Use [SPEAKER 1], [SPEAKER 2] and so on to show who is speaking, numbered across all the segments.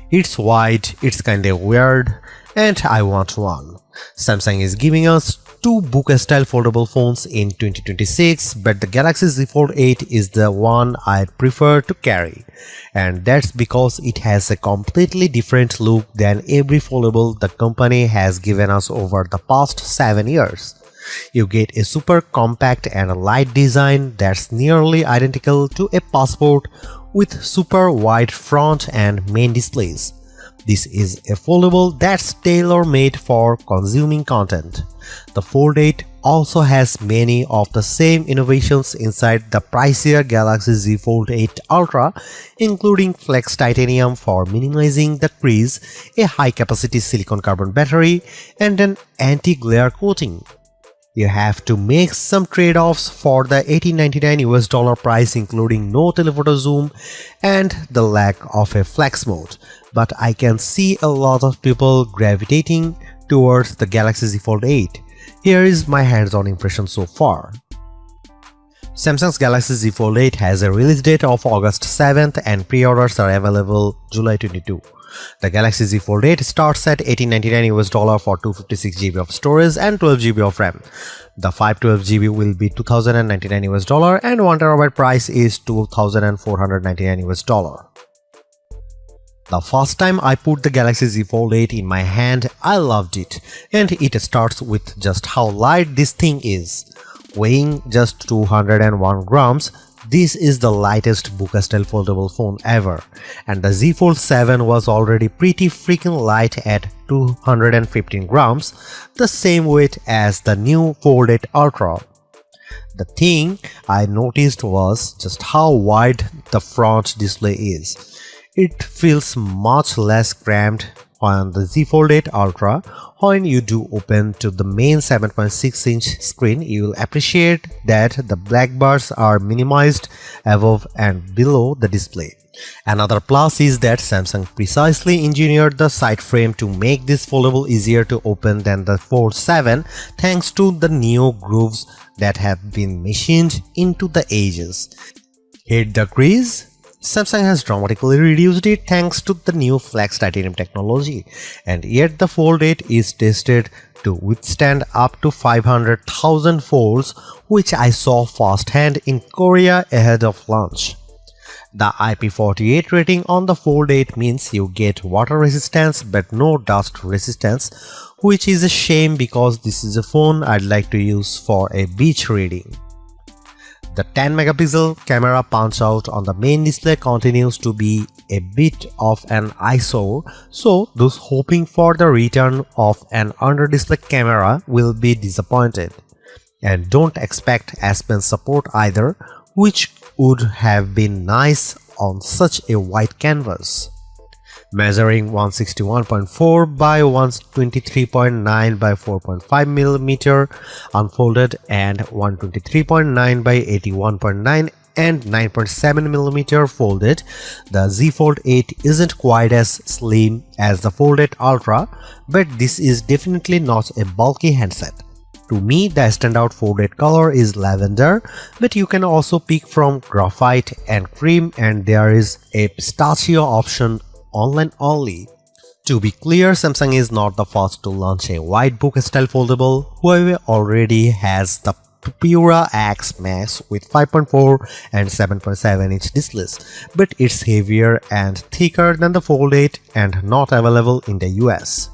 [SPEAKER 1] It's wide, it's kinda weird, and I want one. Samsung is giving us two book-style foldable phones in 2026, but the Galaxy Z Fold 8 is the one I prefer to carry. And that's because it has a completely different look than every foldable the company has given us over the past 7 years. You get a super compact and light design that's nearly identical to a passport with super wide front and main displays. This is a foldable that's tailor-made for consuming content. The Fold 8 also has many of the same innovations inside the pricier Galaxy Z Fold 8 Ultra, including Flex Titanium for minimizing the crease, a high-capacity silicon carbon battery, and an anti-glare coating. You have to make some trade-offs for the $1899 price, including no telephoto zoom and the lack of a flex mode, but I can see a lot of people gravitating towards the Galaxy Z Fold 8. Here is my hands-on impression so far. Samsung's Galaxy Z Fold 8 has a release date of August 7th and pre-orders are available July 22. The Galaxy Z Fold 8 starts at $1899 for 256GB of storage and 12GB of RAM. The 512GB will be $2099 and 1TB price is $2499. The first time I put the Galaxy Z Fold 8 in my hand, I loved it, and it starts with just how light this thing is. Weighing just 201 grams, this is the lightest book-style foldable phone ever, and the Z Fold 7 was already pretty freaking light at 215 grams, the same weight as the new Fold 8 Ultra. The thing I noticed was just how wide the front display is. It feels much less cramped on the Z Fold 8 Ultra. When you do open to the main 7.6-inch screen, you will appreciate that the black bars are minimized above and below the display. Another plus is that Samsung precisely engineered the side frame to make this foldable easier to open than the Fold 7 thanks to the new grooves that have been machined into the edges. Hit the crease? Samsung has dramatically reduced it thanks to the new Flex Titanium technology, and yet the Fold 8 is tested to withstand up to 500,000 folds, which I saw firsthand in Korea ahead of launch. The IP48 rating on the Fold 8 means you get water resistance but no dust resistance, which is a shame because this is a phone I'd like to use for a beach reading. The 10-megapixel camera punch-out on the main display continues to be a bit of an eyesore, so those hoping for the return of an under-display camera will be disappointed. And don't expect S Pen support either, which would have been nice on such a wide canvas. Measuring 161.4 by 123.9 by 4.5mm unfolded and 123.9 by 81.9 and 9.7mm folded, the Z Fold 8 isn't quite as slim as the Fold 8 Ultra, but this is definitely not a bulky handset. To me, the standout Fold 8 color is lavender, but you can also pick from graphite and cream, and there is a pistachio option online only. To be clear, Samsung is not the first to launch a wide book style foldable. Huawei already has the Pura X Max with 5.4 and 7.7-inch displays, but it's heavier and thicker than the Fold 8 and not available in the US.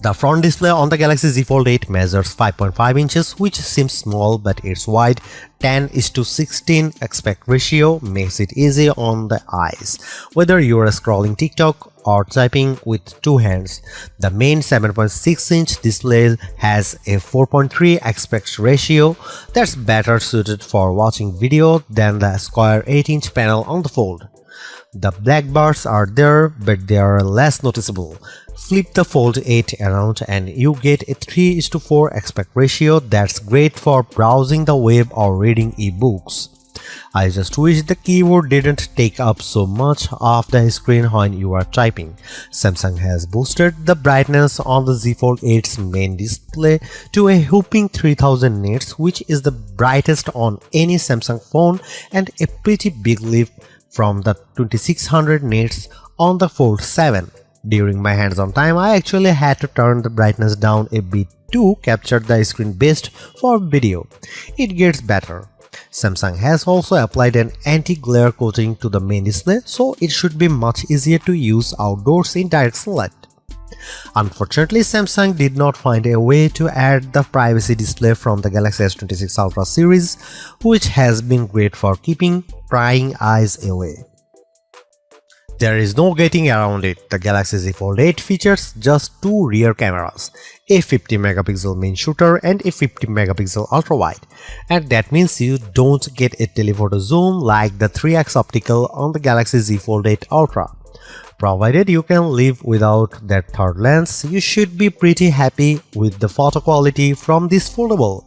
[SPEAKER 1] The front display on the Galaxy Z Fold 8 measures 5.5 inches, which seems small, but its wide 10:16 aspect ratio makes it easy on the eyes, whether you are scrolling TikTok or typing with two hands. The main 7.6-inch display has a 4.3 aspect ratio that's better suited for watching video than the square 8-inch panel on the Fold. The black bars are there, but they are less noticeable. Flip the Fold 8 around and you get a 3:4 aspect ratio that's great for browsing the web or reading ebooks. I just wish the keyboard didn't take up so much of the screen when you are typing. Samsung has boosted the brightness on the Z Fold 8's main display to a whopping 3000 nits, which is the brightest on any Samsung phone and a pretty big leap from the 2600 nits on the Fold 7. During my hands-on time, I actually had to turn the brightness down a bit to capture the screen best for video. It gets better. Samsung has also applied an anti-glare coating to the main display, so it should be much easier to use outdoors in direct sunlight. Unfortunately, Samsung did not find a way to add the privacy display from the Galaxy S26 Ultra series, which has been great for keeping prying eyes away. There is no getting around it. The Galaxy Z Fold 8 features just two rear cameras, a 50-megapixel main shooter and a 50-megapixel ultra-wide, and that means you don't get a telephoto zoom like the 3x optical on the Galaxy Z Fold 8 Ultra. Provided you can live without that third lens, you should be pretty happy with the photo quality from this foldable.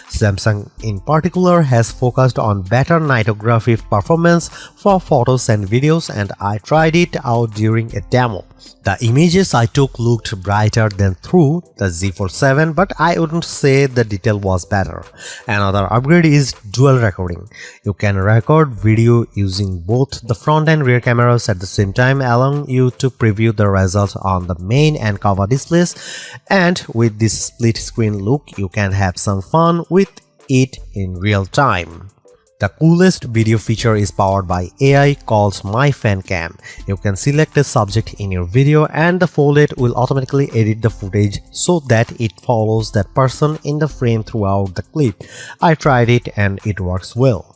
[SPEAKER 1] Samsung in particular has focused on better nightography performance for photos and videos, and I tried it out during a demo. The images I took looked brighter than through the Z Fold 7, but I wouldn't say the detail was better. Another upgrade is dual recording. You can record video using both the front and rear cameras at the same time, allowing you to preview the results on the main and cover displays, and with this split screen look you can have some fun with it in real time. The coolest video feature is powered by AI called My Fan Cam. You can select a subject in your video and the Fold 8 will automatically edit the footage so that it follows that person in the frame throughout the clip. I tried it and it works well.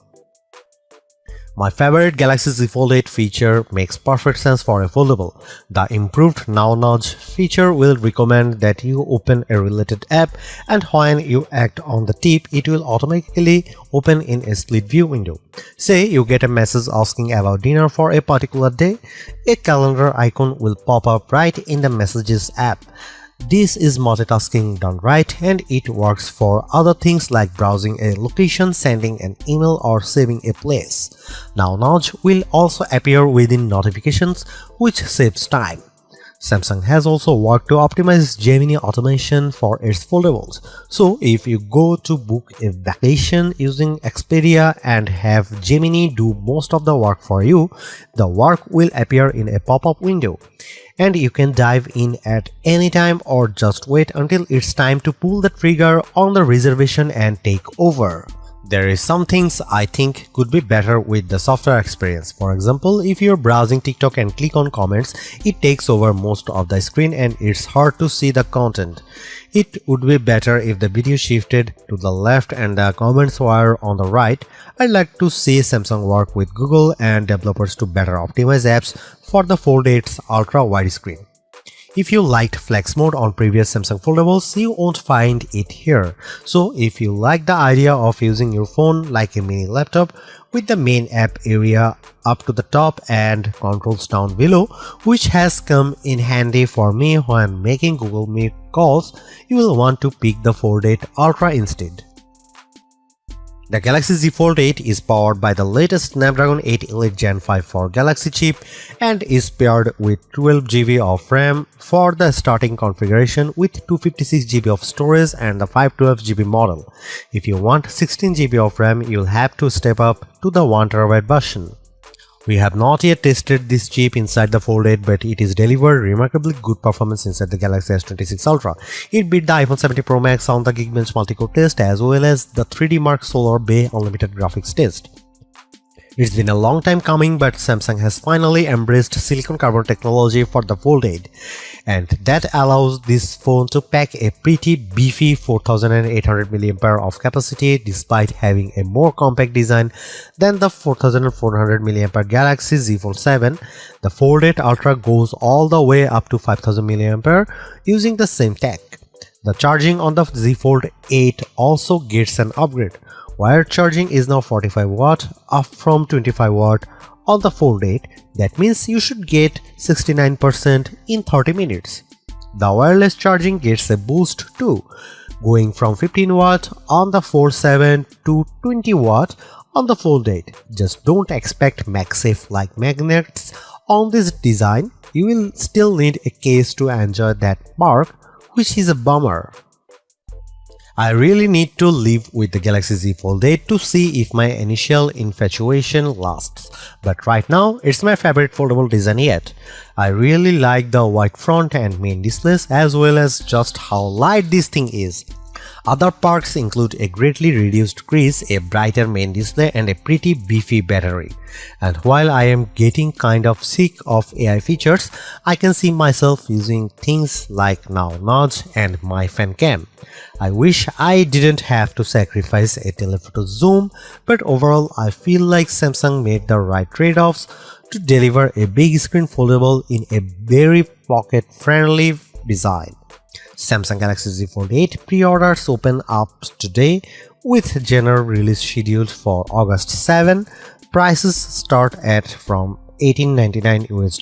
[SPEAKER 1] My favorite Galaxy Z Fold 8 feature makes perfect sense for a foldable. The improved Now Nudge feature will recommend that you open a related app, and when you act on the tip, it will automatically open in a split view window. Say you get a message asking about dinner for a particular day, a calendar icon will pop up right in the Messages app. This is multitasking done right, and it works for other things like browsing a location, sending an email, or saving a place. Now Nudge will also appear within notifications, which saves time. Samsung has also worked to optimize Gemini automation for its foldables. So if you go to book a vacation using Expedia and have Gemini do most of the work for you, the work will appear in a pop-up window, and you can dive in at any time or just wait until it's time to pull the trigger on the reservation and take over. There is some things I think could be better with the software experience. For example, if you're browsing TikTok and click on comments, it takes over most of the screen and it's hard to see the content. It would be better if the video shifted to the left and the comments were on the right. I'd like to see Samsung work with Google and developers to better optimize apps for the Fold 8's ultra wide screen. If you liked Flex Mode on previous Samsung foldables, you won't find it here. So if you like the idea of using your phone like a mini laptop with the main app area up to the top and controls down below, which has come in handy for me when making Google Meet calls, you will want to pick the Fold 8 Ultra instead. The Galaxy Z Fold 8 is powered by the latest Snapdragon 8 Elite Gen 5 for Galaxy chip and is paired with 12GB of RAM for the starting configuration with 256GB of storage and the 512GB model. If you want 16GB of RAM, you'll have to step up to the 1TB version. We have not yet tested this chip inside the Fold 8, but it is delivered remarkably good performance inside the Galaxy S26 Ultra. It beat the iPhone 17 Pro Max on the Geekbench multi-core test as well as the 3D Mark Solar Bay Unlimited graphics test. It's been a long time coming, but Samsung has finally embraced silicon carbon technology for the Fold 8, and that allows this phone to pack a pretty beefy 4800 mAh of capacity despite having a more compact design than the 4400 mAh Galaxy Z Fold 7. The Fold 8 Ultra goes all the way up to 5000 mAh using the same tech. The charging on the Z Fold 8 also gets an upgrade. Wired charging is now 45 watt, up from 25 watt on the Fold 8. That means you should get 69% in 30 minutes. The wireless charging gets a boost too, going from 15 watt on the Fold 7 to 20 watt on the Fold 8. Just don't expect MagSafe-like magnets on this design. You will still need a case to enjoy that mark, which is a bummer. I really need to live with the Galaxy Z Fold 8 to see if my initial infatuation lasts, but right now it's my favorite foldable design yet. I really like the white front and main displays as well as just how light this thing is. Other perks include a greatly reduced crease, a brighter main display and a pretty beefy battery. And while I am getting kind of sick of AI features, I can see myself using things like Now Nudge and My Fan Cam. I wish I didn't have to sacrifice a telephoto zoom, but overall I feel like Samsung made the right trade-offs to deliver a big screen foldable in a very pocket-friendly design. Samsung Galaxy Z Fold 8 pre-orders open up today with general release scheduled for August 7. Prices start at from $18.99 US.